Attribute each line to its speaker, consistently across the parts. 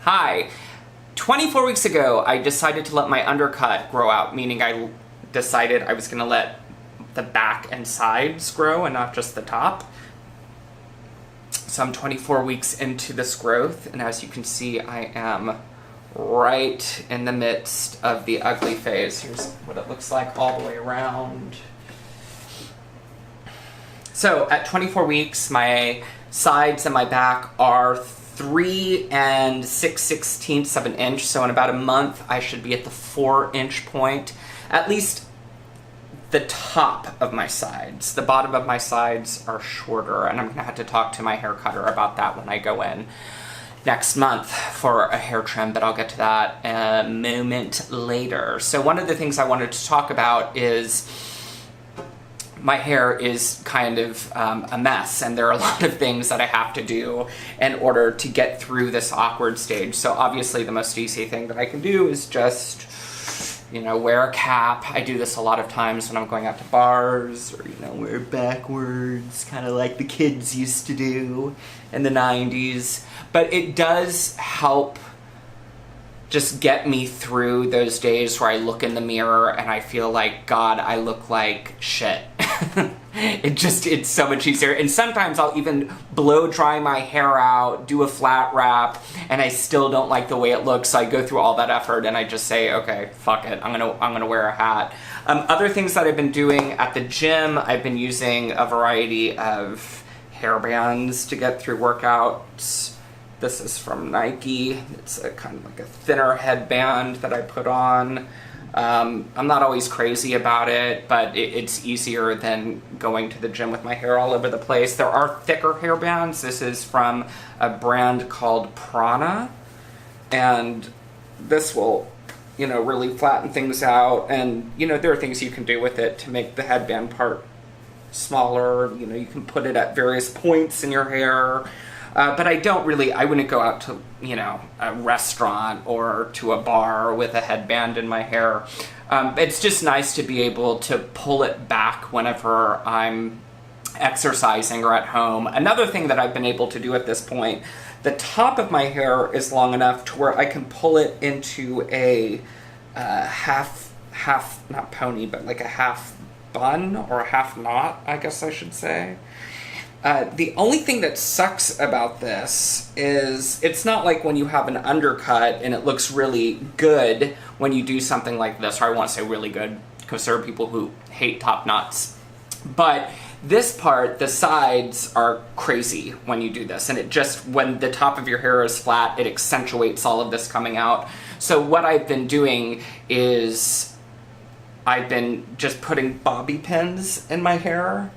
Speaker 1: Hi. 24 weeks ago, I decided to let my undercut grow out, meaning I decided I was going to let the back and sides grow and not just the top. So I'm 24 weeks into this growth, and as you can see, I am right in the midst of the ugly phase. Here's what it looks like all the way around. So at 24 weeks, my sides and my back are 3 6/16 of an inch, so in about a month I should be at the 4-inch point. At least the top of my sides. The bottom of my sides are shorter, and I'm going to have to talk to my hair cutter about that when I go in next month for a hair trim, but I'll get to that a moment later. So one of the things I wanted to talk about is my hair is kind of a mess, and there are a lot of things that I have to do in order to get through this awkward stage. So obviously the most easy thing that I can do is just, wear a cap. I do this a lot of times when I'm going out to bars, or, wear backwards, kind of like the kids used to do in the 90s. But it does help just get me through those days where I look in the mirror and I feel like, God, I look like shit. It's so much easier. And sometimes I'll even blow dry my hair out, do a flat wrap, and I still don't like the way it looks. So I go through all that effort and I just say, okay, fuck it. I'm gonna wear a hat. Other things that I've been doing at the gym, I've been using a variety of hair bands to get through workouts. This is from Nike. It's a kind of like a thinner headband that I put on. I'm not always crazy about it, but it's easier than going to the gym with my hair all over the place. There are thicker hair bands. This is from a brand called Prana, and this will, really flatten things out. And, there are things you can do with it to make the headband part smaller. You can put it at various points in your hair. But I wouldn't go out to, a restaurant or to a bar with a headband in my hair. It's just nice to be able to pull it back whenever I'm exercising or at home. Another thing that I've been able to do at this point, the top of my hair is long enough to where I can pull it into a half, not pony, but like a half bun or a half knot, I guess I should say. The only thing that sucks about this is it's not like when you have an undercut and it looks really good when you do something like this, or I won't say really good because there are people who hate top knots. But this part, the sides are crazy when you do this, and when the top of your hair is flat, it accentuates all of this coming out. So what I've been doing is I've been just putting bobby pins in my hair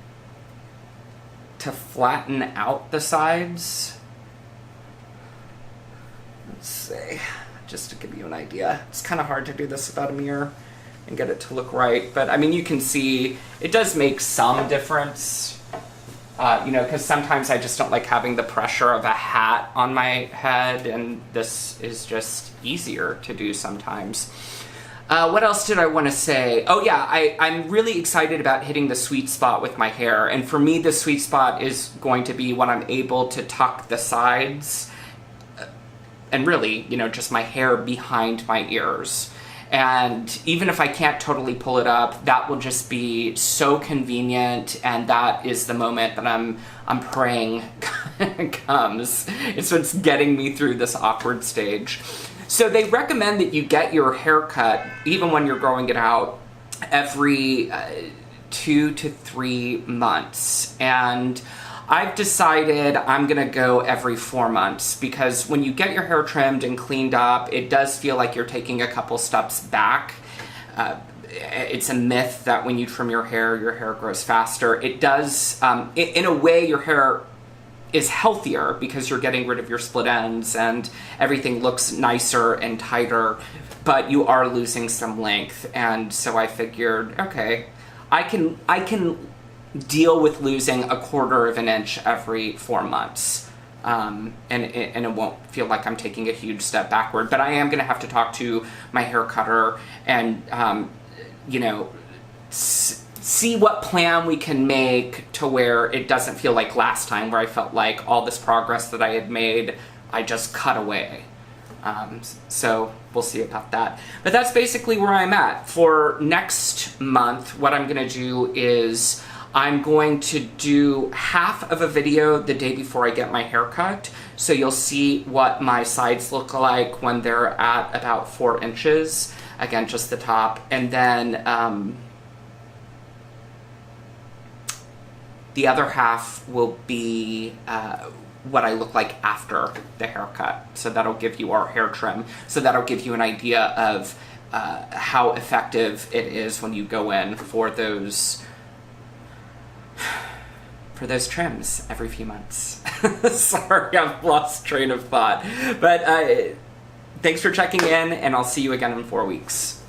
Speaker 1: to flatten out the sides. Let's see, just to give you an idea. It's kind of hard to do this without a mirror and get it to look right, but I mean, you can see it does make some difference, because sometimes I just don't like having the pressure of a hat on my head, and this is just easier to do sometimes. What else did I want to say? Oh yeah, I'm really excited about hitting the sweet spot with my hair. And for me, the sweet spot is going to be when I'm able to tuck the sides and really, just my hair behind my ears. And even if I can't totally pull it up, that will just be so convenient, and that is the moment that I'm praying comes. It's getting me through this awkward stage. So they recommend that you get your hair cut, even when you're growing it out, every 2 to 3 months. And I've decided I'm going to go every 4 months, because when you get your hair trimmed and cleaned up, it does feel like you're taking a couple steps back. It's a myth that when you trim your hair grows faster. It does, in a way, your hair is healthier because you're getting rid of your split ends and everything looks nicer and tighter, but you are losing some length. And so I figured, okay, I can deal with losing 1/4 of an inch every 4 months. And it won't feel like I'm taking a huge step backward, but I am going to have to talk to my hair cutter and, see what plan we can make to where it doesn't feel like last time, where I felt like all this progress that I had made, I just cut away. So we'll see about that. But that's basically where I'm at. For next month, what I'm gonna do is I'm going to do half of a video the day before I get my hair cut. So you'll see what my sides look like when they're at about 4 inches. Again, just the top. And then the other half will be what I look like after the haircut. So that'll give you our hair trim. So that'll give you an idea of how effective it is when you go in for those trims every few months. Sorry, I've lost train of thought. But thanks for checking in, and I'll see you again in 4 weeks.